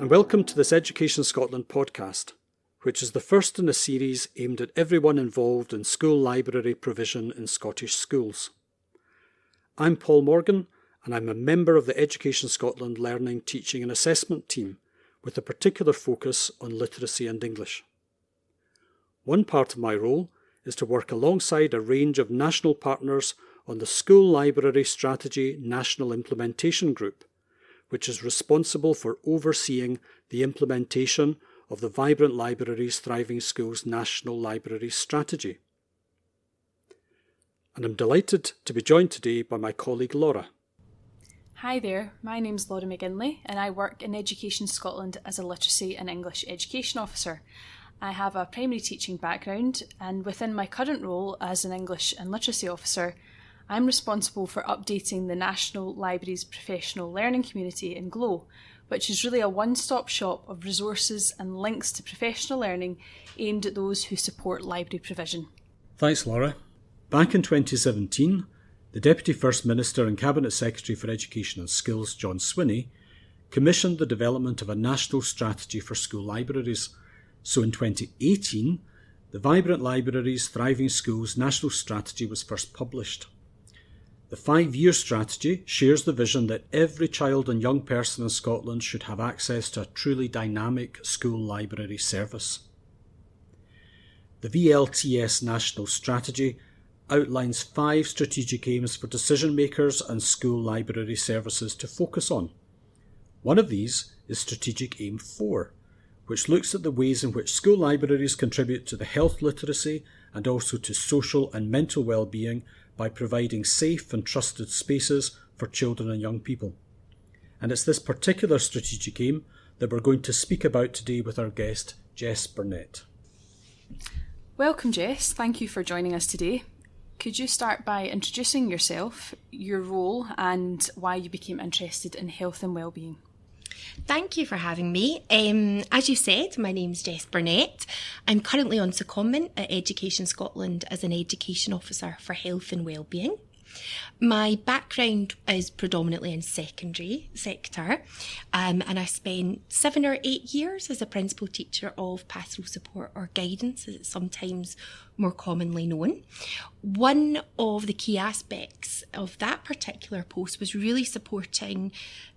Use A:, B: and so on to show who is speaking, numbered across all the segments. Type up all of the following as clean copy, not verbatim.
A: and welcome to this Education Scotland podcast, which is the first in a series aimed at everyone involved in school library provision in Scottish schools. I'm Paul Morgan, and I'm a member of the Education Scotland Learning, Teaching and Assessment team, with a particular focus on literacy and English. One part of my role is to work alongside a range of national partners on the School Library Strategy National Implementation Group, which is responsible for overseeing the implementation of the Vibrant Libraries, Thriving Schools National Library Strategy. And I'm delighted to be joined today by my colleague Laura.
B: Hi there, my name's Laura McGinley and I work in Education Scotland as a Literacy and English Education Officer. I have a primary teaching background, and within my current role as an English and Literacy Officer, I'm responsible for updating the National Libraries Professional Learning Community in GLOW, which is really a one-stop shop of resources and links to professional learning aimed at those who support library provision.
A: Thanks, Laura. Back in 2017, the Deputy First Minister and Cabinet Secretary for Education and Skills, John Swinney, commissioned the development of a national strategy for school libraries. So in 2018, the Vibrant Libraries, Thriving Schools National Strategy was first published. The 5-year strategy shares the vision that every child and young person in Scotland should have access to a truly dynamic school library service. The VLTS National Strategy outlines 5 strategic aims for decision makers and school library services to focus on. One of these is Strategic Aim 4, which looks at the ways in which school libraries contribute to the health literacy and also to social and mental well-being by providing safe and trusted spaces for children and young people. And it's this particular strategic aim that we're going to speak about today with our guest, Jess Burnett.
B: Welcome, Jess. Thank you for joining us today. Could you start by introducing yourself, your role, and why you became interested in health and wellbeing?
C: Thank you for having me. As you said, my name's Jess Burnett. I'm currently on secondment at Education Scotland as an Education Officer for Health and Wellbeing. My background is predominantly in secondary sector, and I spent 7 or 8 years as a principal teacher of pastoral support or guidance, as it's sometimes more commonly known. One of the key aspects of that particular post was really supporting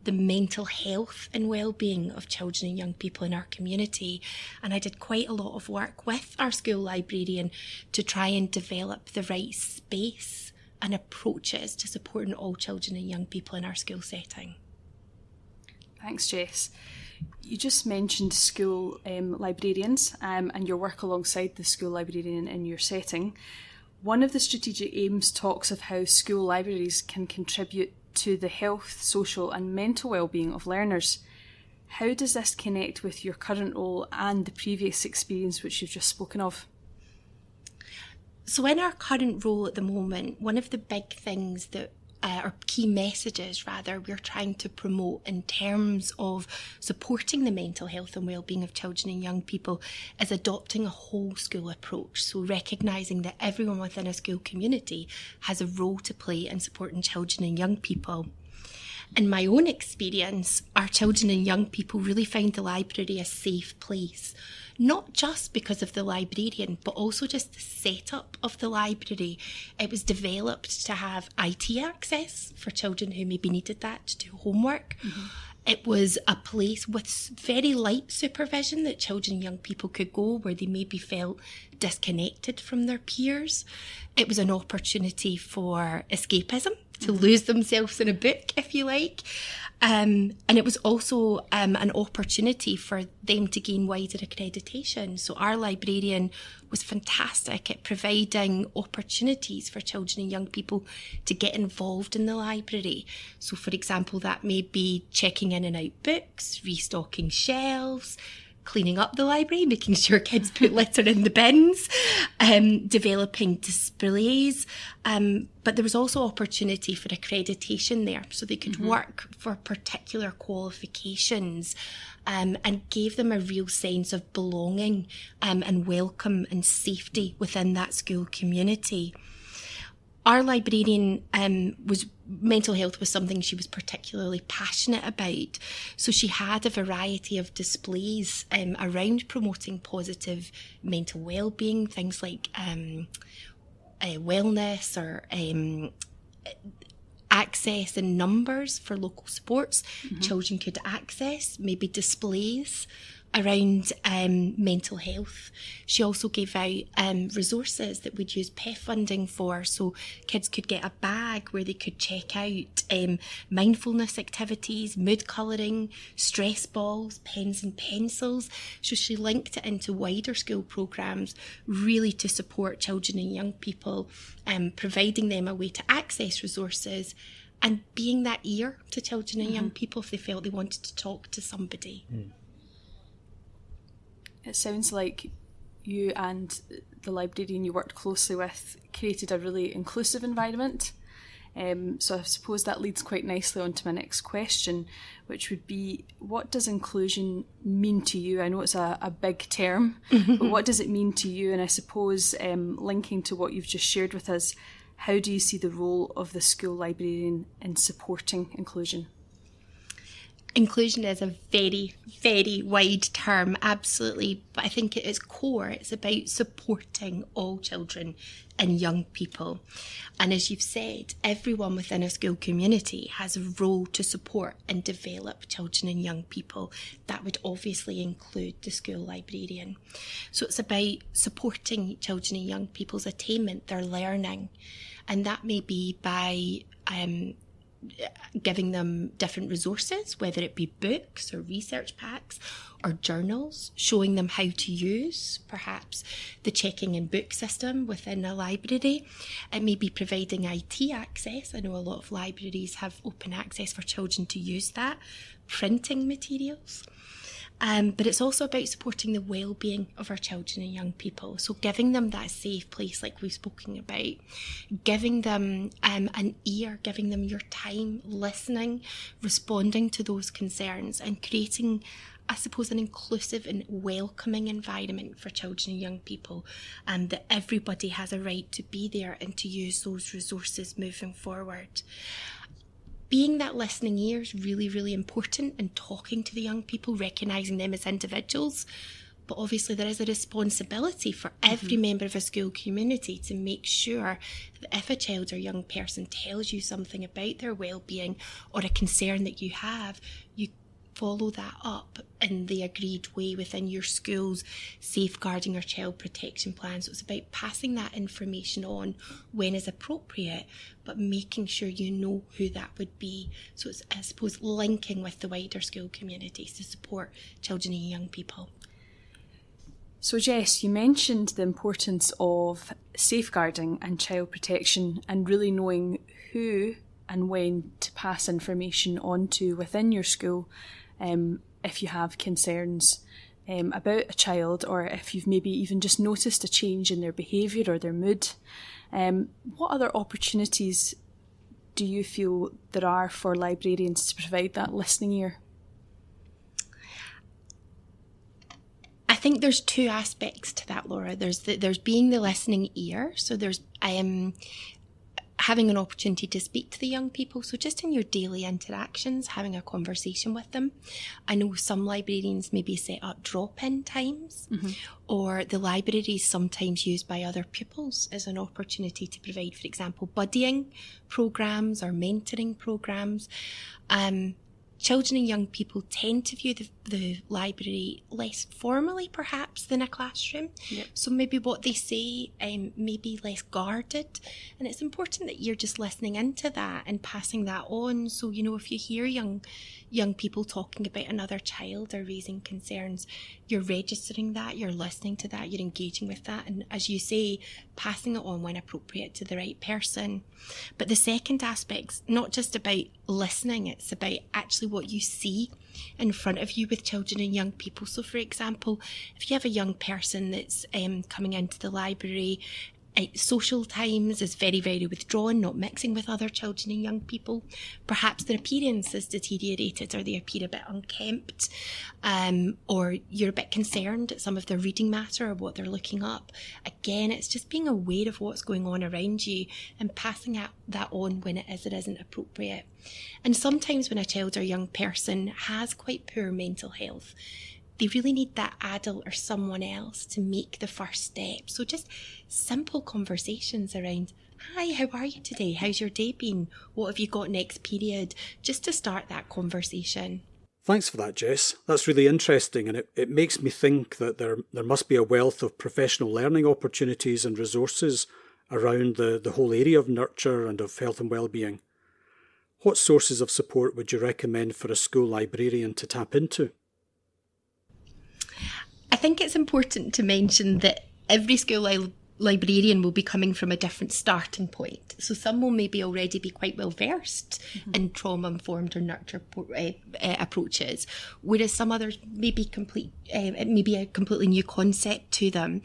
C: the mental health and well-being of children and young people in our community. And I did quite a lot of work with our school librarian to try and develop the right space and approaches to supporting all children and young people in our school setting.
B: Thanks, Jess. You just mentioned school librarians and your work alongside the school librarian in your setting. One of the strategic aims talks of how school libraries can contribute to the health, social and mental well-being of learners. How does this connect with your current role and the previous experience which you've just spoken of?
C: So in our current role at the moment, one of the big things that or key messages rather, we're trying to promote in terms of supporting the mental health and wellbeing of children and young people is adopting a whole school approach. So recognising that everyone within a school community has a role to play in supporting children and young people. In my own experience, our children and young people really found the library a safe place. Not just because of the librarian, but also just the setup of the library. It was developed to have IT access for children who maybe needed that to do homework. Mm-hmm. It was a place with very light supervision that children and young people could go where they maybe felt disconnected from their peers. It was an opportunity for escapism, to lose themselves in a book, if you like. And it was also an opportunity for them to gain wider accreditation. So our librarian was fantastic at providing opportunities for children and young people to get involved in the library. So for example, that may be checking in and out books, restocking shelves, cleaning up the library, making sure kids put litter in the bins, developing displays. But there was also opportunity for accreditation there, so they could work for particular qualifications and gave them a real sense of belonging and welcome and safety within that school community. our librarian mental health was something she was particularly passionate about. So she had a variety of displays around promoting positive mental well-being, things like wellness or access in numbers for local sports. Children could access, maybe displays around mental health. She also gave out resources that we'd use PEF funding for, so kids could get a bag where they could check out mindfulness activities, mood colouring, stress balls, pens and pencils. So she linked it into wider school programmes, really to support children and young people, providing them a way to access resources and being that ear to children and young people if they felt they wanted to talk to somebody.
B: It sounds like you and the librarian you worked closely with created a really inclusive environment. So I suppose that leads quite nicely on to my next question, which would be, what does inclusion mean to you? I know it's a big term, but what does it mean to you? And I suppose linking to what you've just shared with us, how do you see the role of the school librarian in supporting inclusion?
C: Inclusion is a very, very wide term, absolutely. But I think at its core, it's about supporting all children and young people. And as you've said, everyone within a school community has a role to support and develop children and young people. That would obviously include the school librarian. So it's about supporting children and young people's attainment, their learning. And that may be by giving them different resources, whether it be books or research packs or journals, showing them how to use perhaps the checking in book system within a library. It may be providing IT access. I know a lot of libraries have open access for children to use that, printing materials. But it's also about supporting the well-being of our children and young people. So giving them that safe place like we've spoken about, giving them an ear, giving them your time, listening, responding to those concerns and creating, I suppose, an inclusive and welcoming environment for children and young people, and that everybody has a right to be there and to use those resources moving forward. Being that listening ear is really, really important, and talking to the young people, recognising them as individuals. But obviously there is a responsibility for every member of a school community to make sure that if a child or young person tells you something about their well-being or a concern that you have, you follow that up in the agreed way within your school's safeguarding or child protection plan. So it's about passing that information on when is appropriate, but making sure you know who that would be. So it's, I suppose, linking with the wider school communities to support children and young people.
B: So Jess, you mentioned the importance of safeguarding and child protection and really knowing who and when to pass information on to within your school if you have concerns about a child, or if you've maybe even just noticed a change in their behaviour or their mood. What other opportunities do you feel there are for librarians to provide that listening ear?
C: I think there's two aspects to that, Laura. There's being the listening ear. So there's having an opportunity to speak to the young people. So just in your daily interactions, having a conversation with them. I know some librarians maybe set up drop-in times, or the library is sometimes used by other pupils as an opportunity to provide, for example, buddying programmes or mentoring programmes. Children and young people tend to view the library less formally, perhaps, than a classroom. Yep. So maybe what they say may be less guarded. And it's important that you're just listening into that and passing that on. So, you know, if you hear young people talking about another child or raising concerns, you're registering that, you're listening to that, you're engaging with that. And as you say, passing it on when appropriate to the right person. But the second aspect's not just about listening, it's about actually what you see in front of you with children and young people. So for example, if you have a young person that's coming into the library Social times is very, very withdrawn, not mixing with other children and young people. Perhaps their appearance is deteriorated, or they appear a bit unkempt, or you're a bit concerned at some of their reading matter or what they're looking up. Again, it's just being aware of what's going on around you and passing that on when it is or isn't appropriate. And sometimes when a child or young person has quite poor mental health, they really need that adult or someone else to make the first step. So just simple conversations around, hi, how are you today? How's your day been? What have you got next period? Just to start that conversation.
A: Thanks for that, Jess. That's really interesting, and it makes me think that there must be a wealth of professional learning opportunities and resources around the whole area of nurture and of health and wellbeing. What sources of support would you recommend for a school librarian to tap into?
C: I think it's important to mention that every school librarian will be coming from a different starting point. So some will maybe already be quite well versed in trauma-informed or nurture approaches, whereas some others may be it may be a completely new concept to them.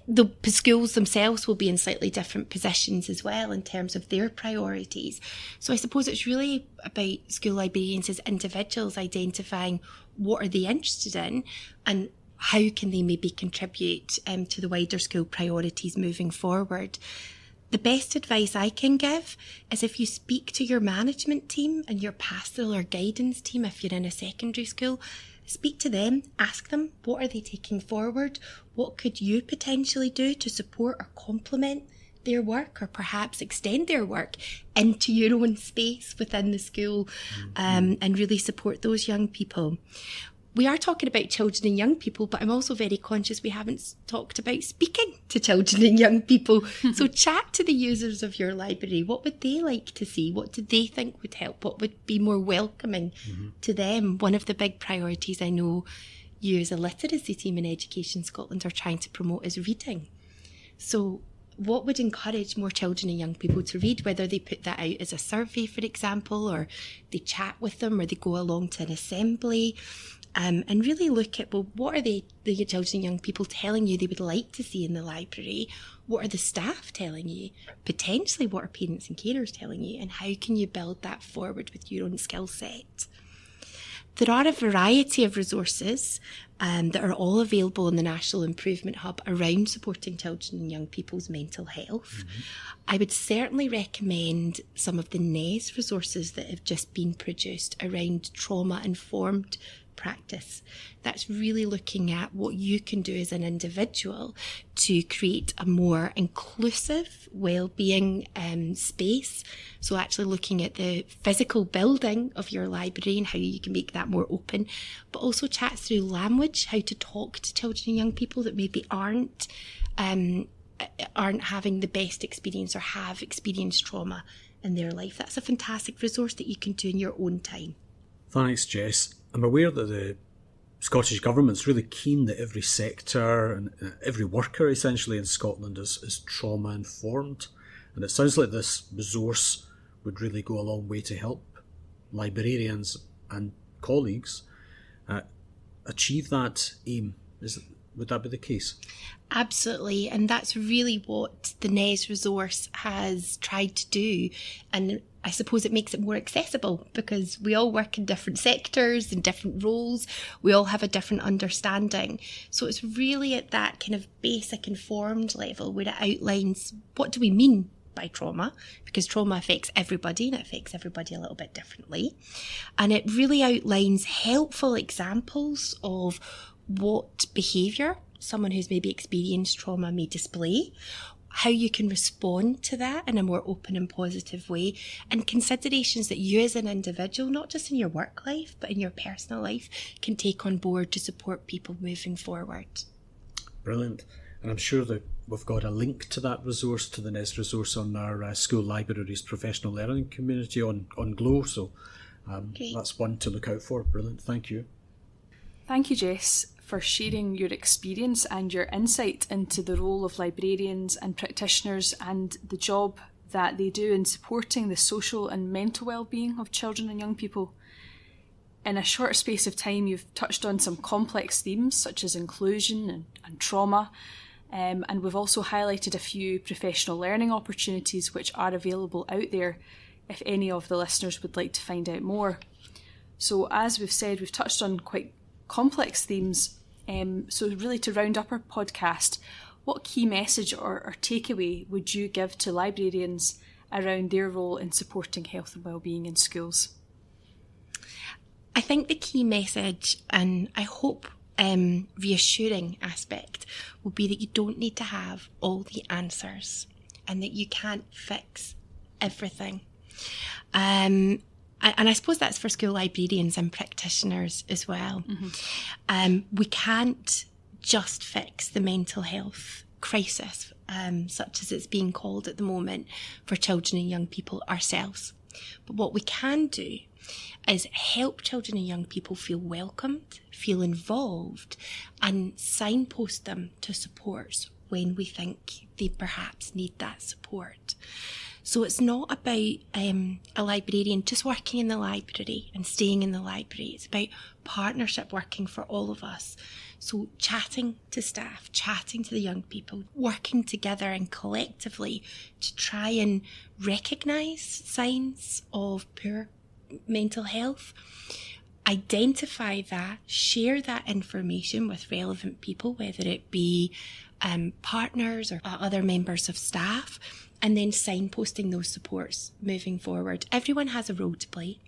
C: The schools themselves will be in slightly different positions as well in terms of their priorities. So I suppose it's really about school librarians as individuals identifying what are they interested in and how can they maybe contribute to the wider school priorities moving forward. The best advice I can give is if you speak to your management team and your pastoral or guidance team, if you're in a secondary school, speak to them, ask them, what are they taking forward? What could you potentially do to support or complement their work, or perhaps extend their work into your own space within the school, and really support those young people? We are talking about children and young people, but I'm also very conscious we haven't talked about speaking to children and young people. So chat to the users of your library. What would they like to see? What do they think would help? What would be more welcoming to them? One of the big priorities I know you as a literacy team in Education Scotland are trying to promote is reading. So what would encourage more children and young people to read, whether they put that out as a survey, for example, or they chat with them, or they go along to an assembly, and really look at, well, what are the children and young people telling you they would like to see in the library? What are the staff telling you? Potentially, what are parents and carers telling you? And how can you build that forward with your own skill set? There are a variety of resources that are all available in the National Improvement Hub around supporting children and young people's mental health. I would certainly recommend some of the NES resources that have just been produced around trauma-informed practice. That's really looking at what you can do as an individual to create a more inclusive wellbeing space. So actually looking at the physical building of your library and how you can make that more open, but also chat through language, how to talk to children and young people that maybe aren't having the best experience or have experienced trauma in their life. That's a fantastic resource that you can do in your own time.
A: Thanks, Jess. I'm aware that the Scottish Government's really keen that every sector and every worker essentially in Scotland is trauma-informed. And it sounds like this resource would really go a long way to help librarians and colleagues achieve that aim. Would that be the case?
C: Absolutely, and that's really what the NES resource has tried to do. And I suppose it makes it more accessible because we all work in different sectors and different roles. We all have a different understanding. So it's really at that kind of basic informed level where it outlines what do we mean by trauma, because trauma affects everybody and it affects everybody a little bit differently. And it really outlines helpful examples of what behaviour someone who's maybe experienced trauma may display, how you can respond to that in a more open and positive way, and considerations that you as an individual, not just in your work life, but in your personal life, can take on board to support people moving forward. Brilliant.
A: And I'm sure that we've got a link to that resource, to the NES resource, on our school libraries professional learning community on Glow. So that's one to look out for. Brilliant. Thank you.
B: Thank you, Jess, for sharing your experience and your insight into the role of librarians and practitioners and the job that they do in supporting the social and mental well-being of children and young people. In a short space of time, you've touched on some complex themes such as inclusion and trauma, And we've also highlighted a few professional learning opportunities which are available out there if any of the listeners would like to find out more. So as we've said, we've touched on quite complex themes. So really to round up our podcast, what key message or takeaway would you give to librarians around their role in supporting health and wellbeing in schools?
C: I think the key message, and I hope reassuring aspect, will be that you don't need to have all the answers and that you can't fix everything. And I suppose that's for school librarians and practitioners as well. We can't just fix the mental health crisis, such as it's being called at the moment, for children and young people ourselves. But what we can do is help children and young people feel welcomed, feel involved, and signpost them to supports when we think they perhaps need that support. So it's not about a librarian just working in the library and staying in the library. It's about partnership working for all of us. So chatting to staff, chatting to the young people, working together and collectively to try and recognise signs of poor mental health, identify that, share that information with relevant people, whether it be partners or other members of staff, and then signposting those supports moving forward. Everyone has a role to play.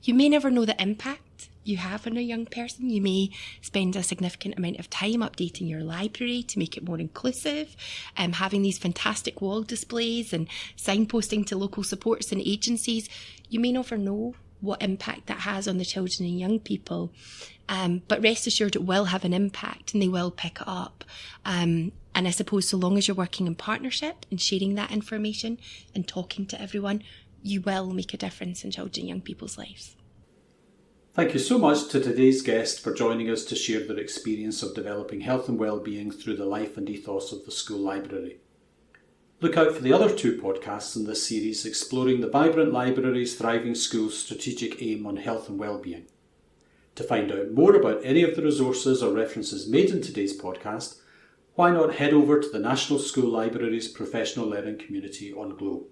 C: You may never know the impact you have on a young person. You may spend a significant amount of time updating your library to make it more inclusive, having these fantastic wall displays and signposting to local supports and agencies. You may never know what impact that has on the children and young people, but rest assured it will have an impact and they will pick it up. And I suppose so long as you're working in partnership and sharing that information and talking to everyone, you will make a difference in children and young people's lives.
A: Thank you so much to today's guest for joining us to share their experience of developing health and wellbeing through the life and ethos of the school library. Look out for the other 2 podcasts in this series exploring the Vibrant Libraries, Thriving Schools strategic aim on health and wellbeing. To find out more about any of the resources or references made in today's podcast, why not head over to the National School Libraries Professional Learning Community on Glow.